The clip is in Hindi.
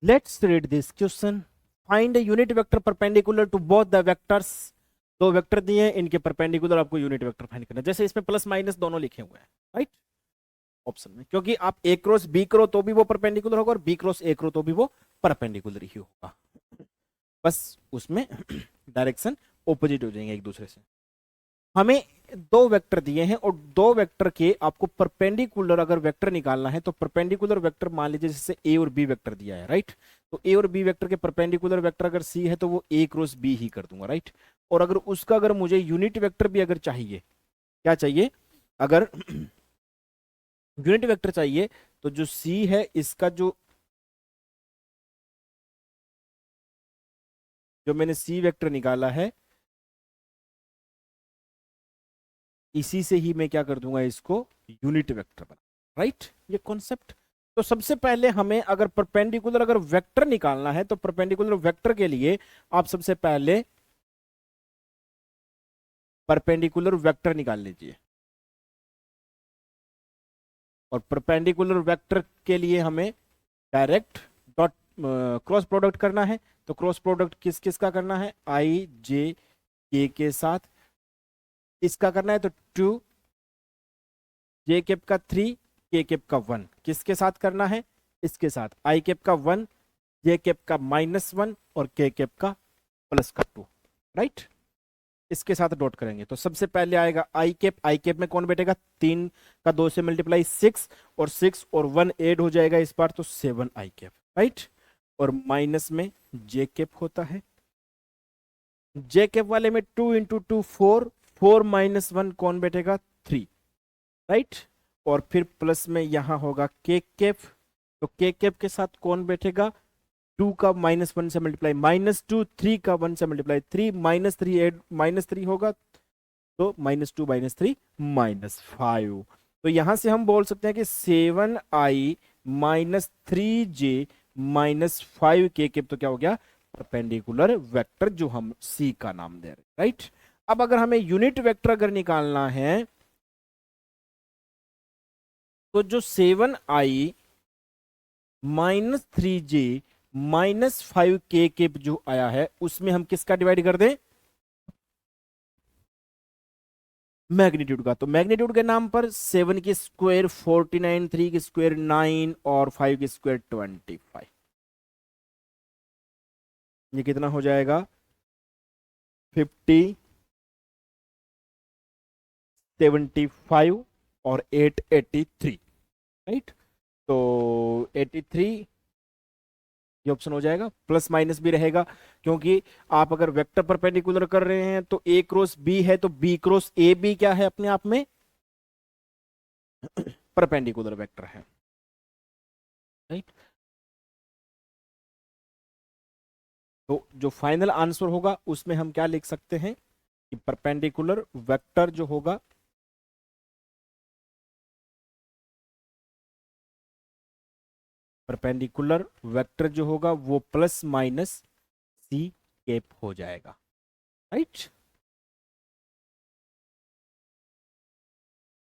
Let's read this question. Find a unit vector perpendicular to both the vectors. दो वेक्टर दिए हैं, इनके परपेंडिकुलर आपको यूनिट वेक्टर फाइंड करना है। जैसे इसमें प्लस माइनस दोनों लिखे हुए हैं, राइट, ऑप्शन में, क्योंकि आप ए क्रॉस बी करो तो भी वो परपेंडिकुलर होगा और बी क्रॉस ए करो तो भी वो परपेंडिकुलर ही होगा, बस उसमें डायरेक्शन ऑपोजिट हो जाएंगे एक दूसरे से। हमें दो वेक्टर दिए हैं और दो वेक्टर के आपको परपेंडिकुलर अगर वेक्टर निकालना है तो परपेंडिकुलर वेक्टर मान लीजिए जैसे ए और बी वेक्टर दिया है, राइट। तो ए और बी वेक्टर के परपेंडिकुलर वेक्टर अगर सी है तो वो ए क्रॉस बी ही कर दूंगा, राइट। और अगर उसका अगर मुझे यूनिट वेक्टर भी अगर चाहिए, क्या चाहिए, अगर यूनिट वेक्टर चाहिए तो जो सी है इसका जो मैंने सी वेक्टर निकाला है इसी से ही मैं क्या कर दूंगा, इसको यूनिट वेक्टर बना, राइट, ये कॉन्सेप्ट। तो सबसे पहले हमें अगर परपेंडिकुलर अगर वेक्टर निकालना है तो परपेंडिकुलर वेक्टर के लिए आप सबसे पहले परपेंडिकुलर वेक्टर निकाल लीजिए। और परपेंडिकुलर वेक्टर के लिए हमें डायरेक्ट डॉट क्रॉस प्रोडक्ट करना है। तो क्रॉस प्रोडक्ट किस किस का करना है, आई जे के साथ इसका करना है। तो 2 जे केप का 3 के केप का 1 किसके साथ करना है, इसके साथ आई केप का 1 जे केप का -1 और के केप का +2, राइट। इसके साथ डॉट करेंगे तो सबसे पहले आएगा आई केप में कौन बैठेगा, 3 का 2 से मल्टीप्लाई 6 और 6 और 1 ऐड हो जाएगा इस बार तो 7 आई केप, राइट। और माइनस में जे केप होता है, जे केप वाले में 2 इंटू 2 4, 4 -1 कौन बैठेगा, 3, राइट। और फिर प्लस में यहां होगा के केप, तो के केप के साथ कौन बैठेगा, 2 का -1 से मल्टीप्लाई -2, 3 का 1 से मल्टीप्लाई 3, -3 एड -3 होगा तो -2 -3 -5। तो यहां से हम बोल सकते हैं कि 7i -3j -5 के केप तो क्या हो गया, परपेंडिकुलर वेक्टर जो हम सी का नाम दे रहे हैं, राइट। अब अगर हमें यूनिट वेक्टर अगर निकालना है तो जो 7i -3j -5 के जो आया है उसमें हम किसका डिवाइड कर दें, मैग्नीट्यूड का। तो मैग्नीट्यूड के नाम पर 7 की स्क्वायर 49, 3 की स्क्वायर 9 और 5 की स्क्वायर 25। ये कितना हो जाएगा, 50, 75 और 8 83, राइट। तो 83 ये ऑप्शन हो जाएगा, प्लस माइनस भी रहेगा क्योंकि आप अगर वेक्टर परपेंडिकुलर कर रहे हैं तो ए क्रॉस बी है तो बी क्रॉस ए भी क्या है अपने आप में परपेंडिकुलर वेक्टर है, राइट। तो जो फाइनल आंसर होगा उसमें हम क्या लिख सकते हैं कि परपेंडिकुलर वेक्टर जो होगा परपेंडिकुलर वेक्टर जो होगा वो प्लस माइनस सी केप हो जाएगा, राइट।